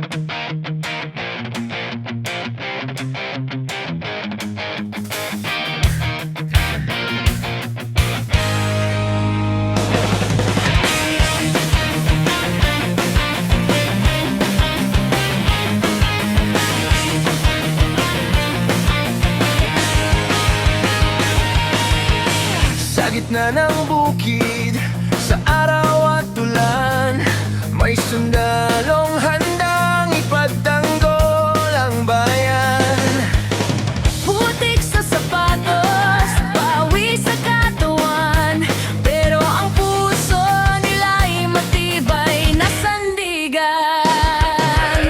Sa gitna ng bukid, sa araw at ulan, may sundalong handang ipagtanggol ang bayan. Putik sa sapatos, bawi sa katawan, pero ang puso nila'y matibay na sandigan.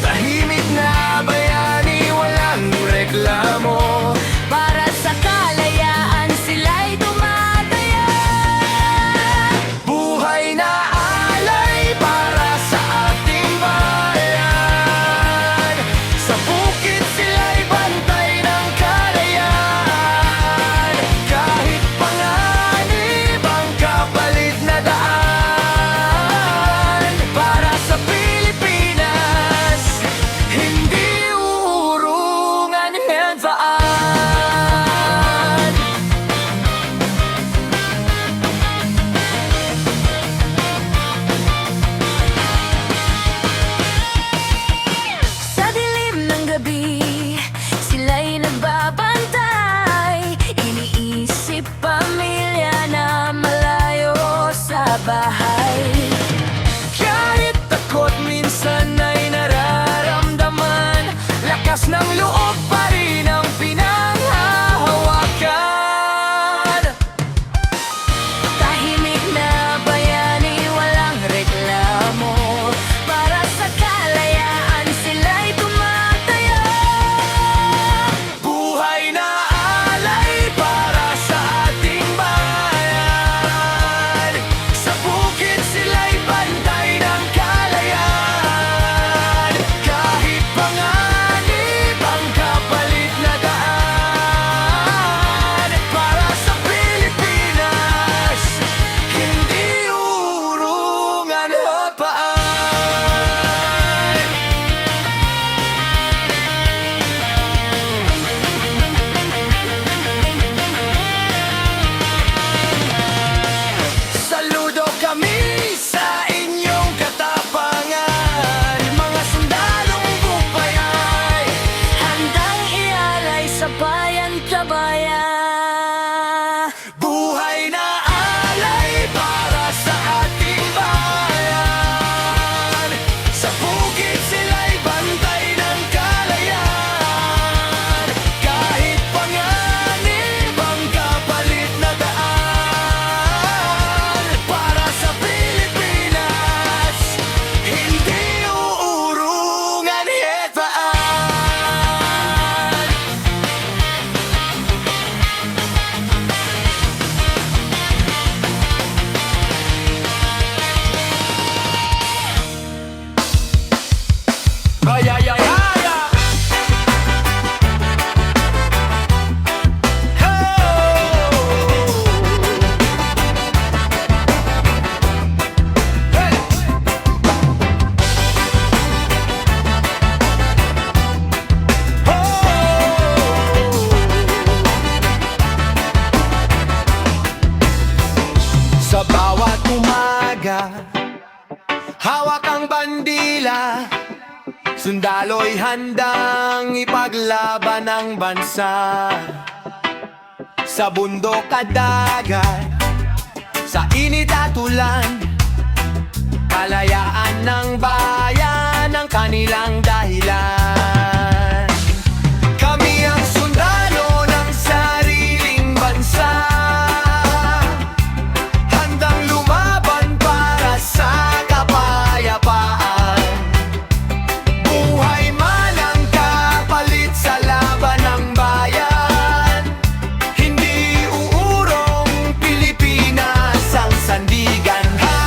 Tahimik na bayani, walang reklamo. Para sa kalayaan sila'y tumataya. Buhay na alay para sa ating bayan. Sa bukid sila'y bantay ng kalayaan. Kahit panganib ang kapalit na daan. Para sa Pilipinas, hindi uurungan hedvaan. Sa dilim ng gabi, sila'y nagbabantay. Iniisip pamilya na malayo sa bahay. Kahit takot minsan ay nararamdaman, lakas ng loob pa rin ang pinanghahawakan. Tahimik na bayani, walang reklamo. Para sa kalayaan sila'y tumataya. Buhay na alay para sa ating bayan. Sa bukid sila'y bantay ng kalayaan. Kahit panganib ang kapalit na daan. Para sa Pilipinas, hindi uurungan hapaan. Saludo kami sa inyong katapangan, mga sundalong bukbayay. Handang ialay sa bayan kabayan. Buhay na alay para sa ating bayan. Sa bukid sila'y bantay ng kalayaan. Kahit panganib ang kapalit na daan. Para sa Pilipinas, hindi uurungan hedvaan. Ay, ay, ay, ay, ay. Hey! Sa bawat umaga, hawak ang bandila. Sundalo'y handang ipaglaban ang bansa. Sa bundok at dagat, sa init at ulan, kalayaan ng bayan ang kanilang dahilan. Kami ang sundalo ng sariling bansa, handang lumaban para sa kapayapaan. Buhay man ang kapalit sa laban ng bayan. Hindi uurong Pilipinas ang sandigan. Haan!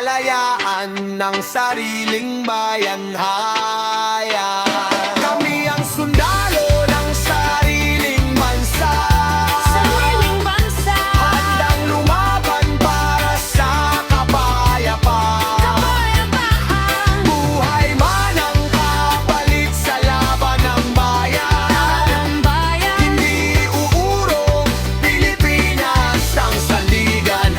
kalayaan ng sariling bayanhayan. Kami ang sundalo ng sariling bansa, Sariling bansa, handang lumaban para sa kapayapaan. kapayapaan, Buhay man ang kapalit sa laban ng bayan. ng bayan. Hindi uurong Pilipinas ang sandigan.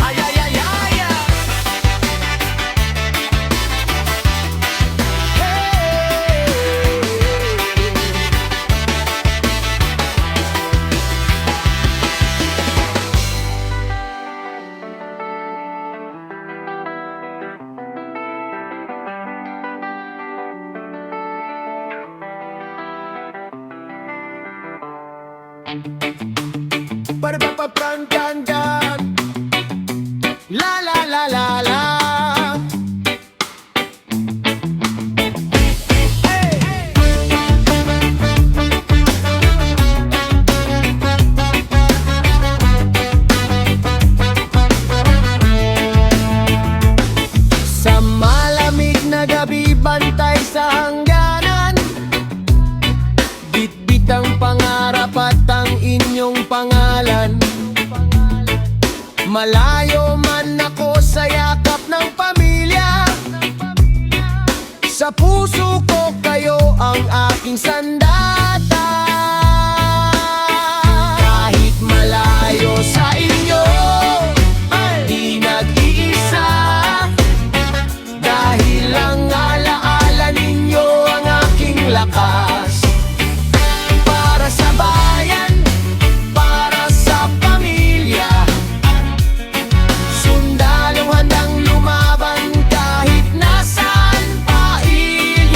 Ay, ay, ay, ay, ay. Para pa pa pran dan dan. La la la la la. Hey, hey. Sa malamig na gabi, bantay sa hangganan. Bitbit ang pangarap at ang inyong pangalan. Malayo man ako sa yakap ng pamilya, sa puso ko kayo ang aking sandata. Kahit malayo sa inyo, di nag-iisa. Dahil ang alaala ninyo ang aking lakas. Para sa bayan, para sa pamilya, sundalong handang lumaban kahit nasaan pa iyan.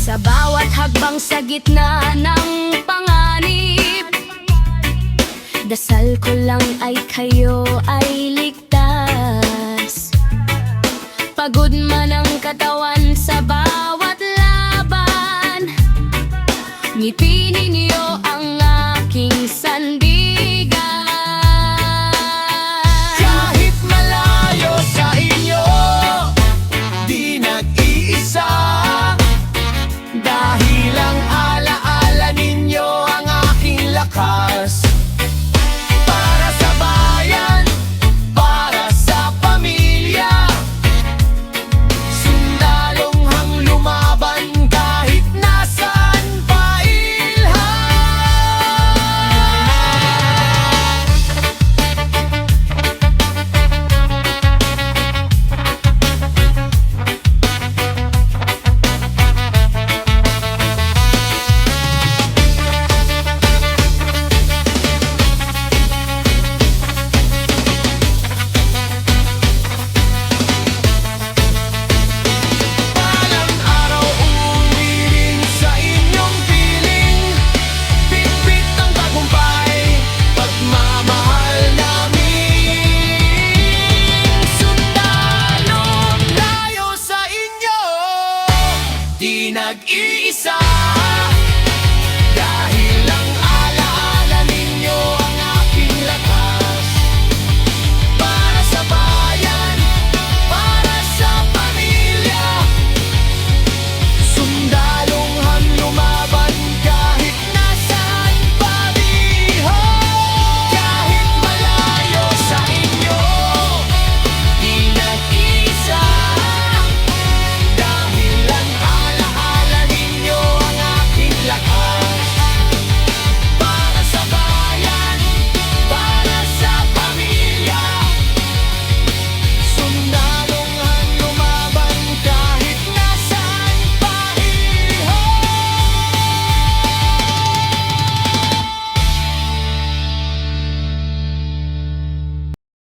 Sa bawat hagbang sa gitna ng panganib, dasal ko lang ay kayo ay ligtas. Pagod man ang katawan sa bawat laban, ngipin ninyo ang aking sandigan. Kahit malayo sa inyo, di nag-iisa. Dahil ang alaala ninyo ang aking lakas. Para sa bayan, para sa pamilya, sundalong hang lumaban kahit nasaan pa ilhan. Balang araw uwirin sa inyong piling, bitbit ang tagumpay, pagmamahal namin. Sundalong layo sa inyo, di nag-iisa.